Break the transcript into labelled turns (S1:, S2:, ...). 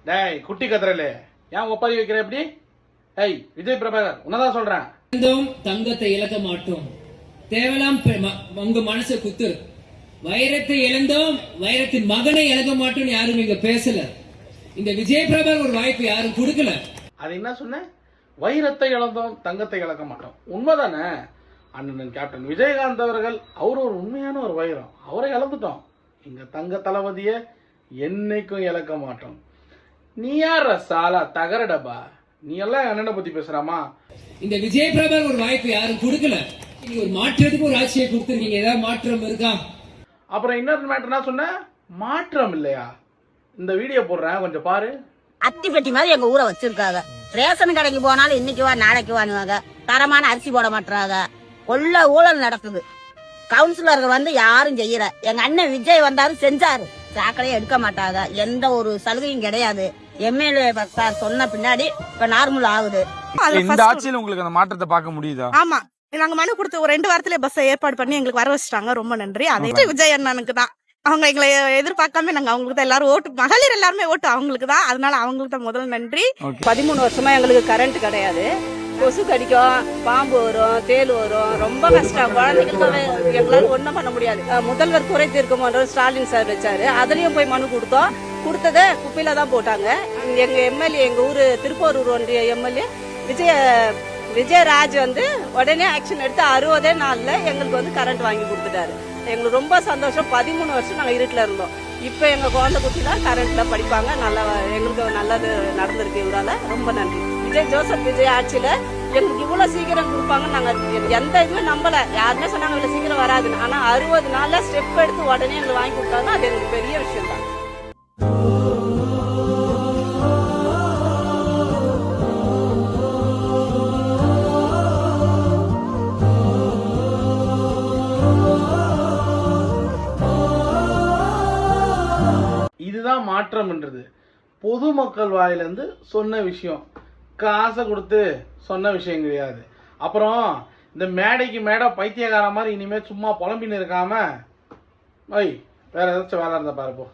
S1: டேய் குட்டி கத்துறலே ஏன் ஒப்பாரி வைக்கிற எப்படி? ஏய் விஜய் பிரபாகர் உன்னதான் சொல்றேன்.
S2: தங்கத்தை இழக்க மாட்டோம். தேவலாம் உங்க மனசை குத்து. வைரத்தை இழந்தோம், வைரத்தின் மகனை இழக்க மாட்டோம். யாரும் இங்க பேசல. இந்த விஜய் பிரபாகர் ஒரு வாய்ப்பு யாரும் கொடுக்கல.
S1: அது என்ன சொன்ன? வைரத்தை இழந்தோம், தங்கத்தை இழக்க மாட்டோம். உண்மைதானே? அண்ணன் கேப்டன் விஜயகாந்த் அவர்கள் அவர் ஒரு உண்மையான ஒரு வைரம். அவரை இழந்துட்டோம். இங்க தங்க தளபதிய என்னைக்கும் இழக்க மாட்டோம். நீ யார சாலா தகரடபா? நீ எல்லாம் அண்ணனை பத்தி பேசுறாமா?
S2: இந்த விஜய் பிரபாகர் ஒரு வாய்ப்பு யாரும் கொடுக்கல. நீங்க ஒரு மாற்றத்துக்கு ஒரு ஆட்சியை கொடுத்துருக்கீங்க. ஏதாவது மாற்றம் இருக்கா?
S1: அப்புறம் இன்னொரு மேட்டர் என்ன சொன்ன? மாற்றம் இல்லையா? இந்த வீடியோ போடுறேன், கொஞ்சம் பாரு.
S3: அத்தி பெட்டி மாதிரி எங்க ஊரை வச்சிருக்காங்க. ரேஷன் கடைக்கு போனாலும் இன்னைக்கு வா நாளைக்கு வாங்குவாங்க. தரமான அரிசி போட மாட்டாங்க. கொள்ள ஊழல் நடக்குது. கவுன்சிலர்கள் வந்து யாரும் செய்யற. எங்க அண்ணன் விஜய் வந்தாரு, செஞ்சாரு. சாக்கடையே எடுக்க மாட்டாங்க. எந்த ஒரு சலுகையும் கிடையாது. எம்எல்ஏ சார் சொன்ன பின்னாடி இப்ப நார்மல் ஆகுது.
S4: இந்த ஆட்சியில உங்களுக்கு அந்த மாற்றத்தை பார்க்க முடியுதா?
S5: ஆமா, நாங்க மனு கொடுத்து ஒரு 2 வாரத்திலே பஸ் ஏற்பாடு பண்ணி எங்களுக்கு வர வச்சிட்டாங்க. ரொம்ப நன்றி. அதே விஜய் அண்ணனுக்கு தான். அவங்க எங்களை எதிர்பார்க்காம நாங்க அவங்களுக்கு தான் எல்லாரும் ஓட்டு, மகளிர் எல்லாருமே ஓட்டு அவங்களுக்கு தான். அதனால அவங்களுக்கு தான் முதல் நன்றி.
S6: 13 வருஷமா எங்களுக்கு கரண்ட் கிடையாது. கொசு கடிக்கும், பாம்பு வரும், தேல் வரும். ரொம்ப கஷ்டம். குழந்தைங்களுக்கு எங்களால ஒன்றும் பண்ண முடியாது. முதல்வர் குறை தீர்க்கும் மன்ற ஸ்டாலின் சார் வச்சாரு. அதுலயும் போய் மனு கொடுத்தோம். கொடுத்ததை குப்பையில தான் போட்டாங்க. எங்க எம்எல்ஏ, எங்க ஊரு திருப்பூர் ஒன்றிய எம்எல்ஏ விஜயராஜ் வந்து உடனே ஆக்ஷன் எடுத்து 60 நாள்ல எங்களுக்கு வந்து கரண்ட் வாங்கி கொடுத்துட்டாரு. எங்களுக்கு ரொம்ப சந்தோஷம். 13 வருஷம் நாங்க இருட்டுல இருந்தோம். இப்ப எங்க குழந்தை குட்டிலாம் கரண்ட்ல படிப்பாங்க. நல்லா எங்களுக்கு நல்லது நடந்திருக்கு. இவரால ரொம்ப நன்றி. விஜய் ஆட்சியில எங்களுக்கு இவ்வளவு சீக்கிரம் கொடுப்பாங்க. நாங்க எந்த இதுவுமே நம்பல. யாருமே சொன்னாங்க இவ்வளவு சீக்கிரம் வராதுன்னு. ஆனா 60 நாள்ல ஸ்டெப் எடுத்து உடனே எங்களுக்கு வாங்கி கொடுத்தாங்க. அது எங்களுக்கு பெரிய விஷயம் தான்.
S1: இதுதான் மாற்றம்ன்றது. பொதுமக்கள் வாயிலிருந்து சொன்ன விஷயம், காசை கொடுத்து சொன்ன விஷயம் கிடையாது. அப்புறம் இந்த மேடைக்கு மேடை பைத்தியக்கார மாதிரி இனிமேல் சும்மா புலம்பின்னு இருக்காம வேற ஏதாச்சும் வேலை இருந்தா பாருப்போ.